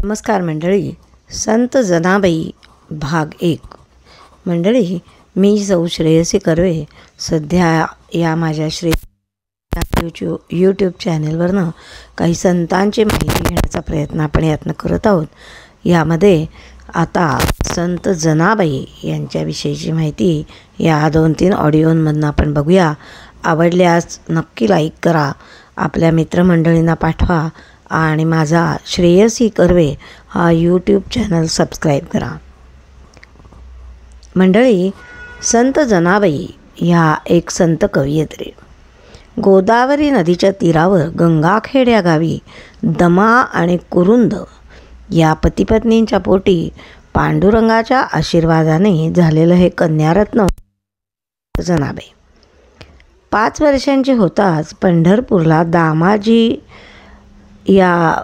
नमस्कार मंडळी. संत जनाबाई भाग 1. मंडळी, मी सौ श्रेयसी कर्वे सध्या या माझ्या यूट्यूब चॅनलवरनं काही संतांची माहिती घेण्याचा प्रयत्न आपण यातनं करत आहोत. यामध्ये आता संत जनाबाई यांच्याविषयीची माहिती या 2-3 ऑडिओमधनं आपण बघूया. आवडल्यास नक्की लाईक करा, आपल्या मित्रमंडळींना पाठवा आणि माझा श्रेयसी कर्वे हा यूट्यूब चॅनल सबस्क्राईब करा. मंडळी, संत जनाबाई ह्या एक संत कवयित्री. गोदावरी नदीच्या तीरावर गंगाखेड या गावी दमा आणि कुरुंद या पतिपत्नींच्या पोटी पांडुरंगाच्या आशीर्वादाने झालेलं हे कन्यारत्न जनाबाई. 5 वर्षांची होताच पंढरपूरला दामाजी या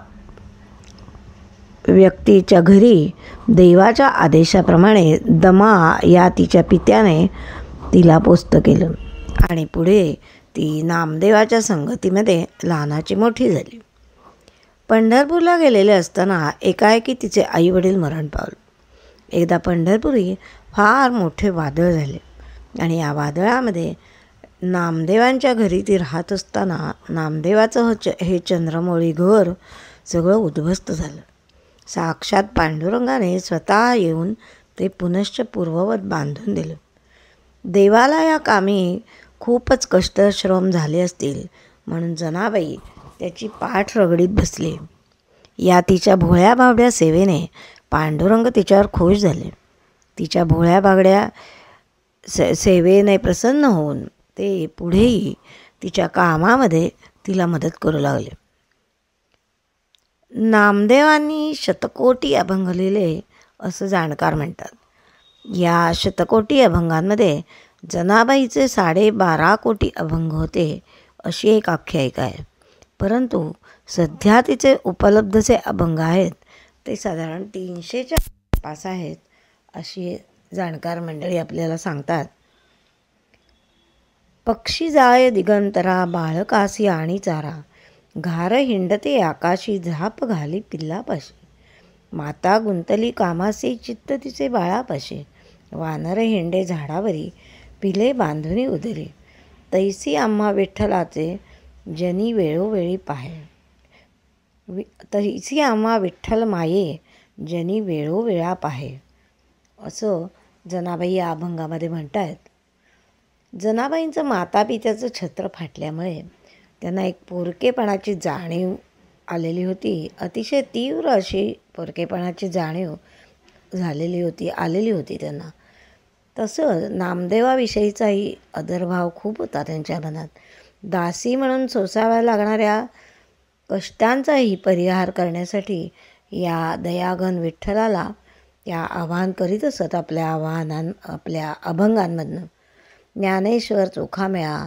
व्यक्तीच्या घरी देवाच्या आदेशाप्रमाणे दमा या तिच्या पित्याने तिला पोस्त केलं आणि पुढे ती नामदेवाच्या संगतीमध्ये लहानाची मोठी झाली. पंढरपूरला गेलेले असताना एकाएकी तिचे आईवडील मरण पावले. एकदा पंढरपुरी फार मोठे वादळ झाले आणि या वादळामध्ये नामदेवांच्या घरी ती राहत असताना नामदेवाचं हे चंद्रमौळी घर सगळं उद्ध्वस्त झालं. साक्षात पांडुरंगाने स्वतः येऊन ते पुनश्च पूर्ववत बांधून दिलं. देवाला या कामी खूपच कष्टश्रम झाले असतील म्हणून जनाबाई त्याची पाठ रगडीत बसली. या तिच्या भोळ्या बावड्या सेवेने पांडुरंग तिच्यावर खुश झाले. तिच्या भोळ्या बावड्या सेवेने प्रसन्न होऊन ते पुढेही तिच्या कामामध्ये तिला मदत करू लागले. नामदेवांनी शतकोटी अभंग लिहिले असं जाणकार म्हणतात. या शतकोटी अभंगांमध्ये जनाबाईचे 12.5 कोटी अभंग होते अशी एक आख्यायिका आहे. परंतु सध्या तिचे उपलब्ध जे अभंग आहेत ते साधारण 300च्या आसपास आहेत अशी जाणकार मंडळी आपल्याला सांगतात. पक्षी जाय दिगंतरा, बाळकासी आणि चारा, घार हिंडते आकाशी, झाप घाली पिल्लापाशी, माता गुंतली कामासी, चित्त तिचे बाळापाशी, वानर हिंडे झाडावरी, पिले बांधुनी उदरी, तैसी आम्हा विठ्ठलाचे जनी वेळोवेळी पाहे, तैसी आम्हा विठ्ठल माये जनी वेळोवेळा पाहे, असं जनाबाई या अभंगामध्ये म्हणतात. जनाबाईंचं मातापित्याचं छत्र फाटल्यामुळे त्यांना एक पोरकेपणाची जाणीव आलेली होती. अतिशय तीव्र अशी पोरकेपणाची जाणीव आलेली होती त्यांना. तसं नामदेवाविषयीचाही आदरभाव खूप होता त्यांच्या मनात. दासी म्हणून सोसाव्या लागणाऱ्या कष्टांचाही परिहार करण्यासाठी या दयाघन विठ्ठलाला त्या आवाहन करीत असत आपल्या अभंगांमधनं. ज्ञानेश्वर चोखामेळा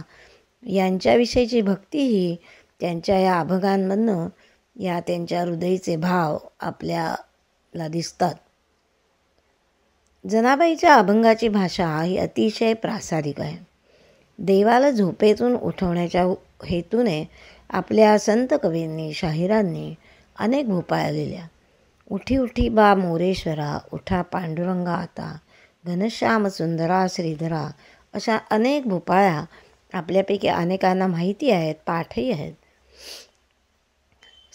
यांच्याविषयीची भक्तीही त्यांच्या या अभंगांमधनं या त्यांच्या हृदयीचे भाव आपल्याला दिसतात. जनाबाईच्या अभंगाची भाषा ही अतिशय प्रासादिक आहे. देवाला झोपेतून उठवण्याच्या हेतूने आपल्या संत कवींनी शाहिरांनी अनेक भूपाळ्या लिहिल्या. उठी उठी बा मोरेश्वरा, उठा पांडुरंगा आता, घनश्याम सुंदरा श्रीधरा, अशा अनेक भूपाळ्या आपल्यापैकी अनेकांना माहिती आहेत, पाठही आहेत.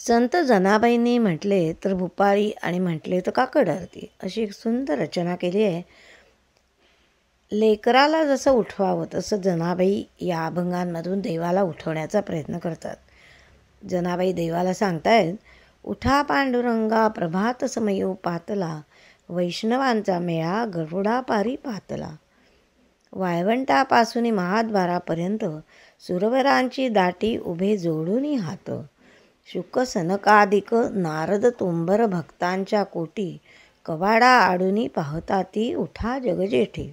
संत जनाबाईंनी म्हटले तर भूपाळी आणि म्हटले तर काकड आरती अशी एक सुंदर रचना केली आहे. लेकराला जसं उठवावं तसं जनाबाई या अभंगांमधून देवाला उठवण्याचा प्रयत्न करतात. जनाबाई देवाला सांगतायत, उठा पांडुरंगा प्रभात समयो पातला, वैष्णवांचा मेळा गरुडापारी पातला, वाळवंटापासून महाद्वारापर्यंत सुरवरांची दाटी उभे जोडूनी हात, शुक सनकादिक नारद तुंबर भक्तांच्या कोटी, कवाडा आडूनी पाहता ती उठा जगजेठी.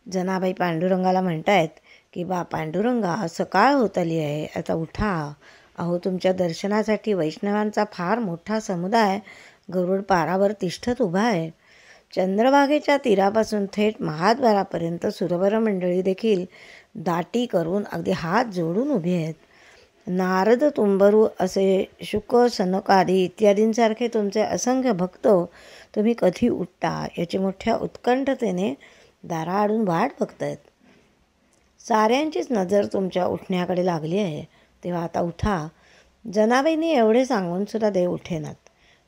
जनाबाई पांडुरंगाला म्हणतायत की बा पांडुरंगा, सकाळ होत आली आहे, आता उठा. अहो, तुमच्या दर्शनासाठी वैष्णवांचा फार मोठा समुदाय गरुड पारावर तिष्ठत उभा आहे. चंद्रभागेच्या तीरापासून थेट महाद्वारापर्यंत सुरवर मंडळी देखील दाटी करून अगदी हात जोडून उभी आहेत. नारद, तुंबरू असे शुक, सनकादी इत्यादींसारखे तुमचे असंख्य भक्त तुम्ही कधी उठता याची मोठ्या उत्कंठतेने दाराआडून वाट बघतायत. साऱ्यांचीच नजर तुमच्या उठण्याकडे लागली आहे. तेव्हा आता उठा. जनाबाईंनी एवढे सांगूनसुद्धा देव उठेनात.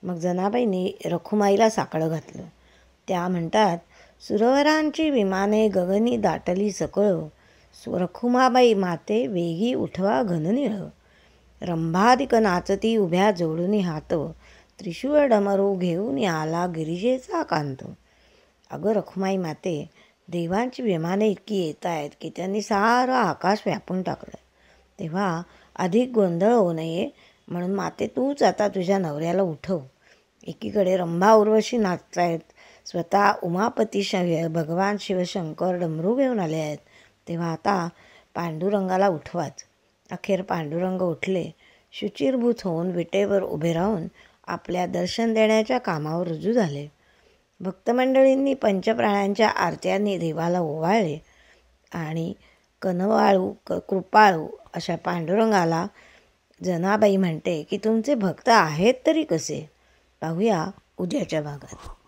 मग जनाबाईंनी रखुमाईला साकडं घातलं. त्या म्हणतात, सुरवरांची विमाने गगनी दाटली सकळ, रखुमाबाई माते वेगी उठवा घननिळ. रंभादिक नाचती उभ्या जोडून हात, त्रिशूळ डमरू घेऊन आला गिरिजेचा कांत. अगं रखुमाई माते, देवांची विमाने इतकी येत आहेत की त्यांनी सारं आकाश व्यापून टाकलं. तेव्हा अधिक गोंधळ होऊ नये म्हणून माते तूच आता तुझ्या नवऱ्याला उठव. एकीकडे रंभा उर्वशी नाचतायत, स्वतः उमापती भगवान शिवशंकर डमरू घेऊन आले आहेत. तेव्हा आता पांडुरंगाला उठवाच. अखेर पांडुरंग उठले. शुचिरभूत होऊन विटेवर उभे राहून आपल्या दर्शन देण्याच्या कामावर रुजू झाले. भक्तमंडळींनी पंचप्राण्यांच्या आरत्यांनी देवाला ओवाळले आणि कनवाळू कृपाळू अशा पांडुरंगाला जनाबाई म्हणते की तुमचे भक्त आहेत तरी कसे? पाहूया उद्याच्या भागात.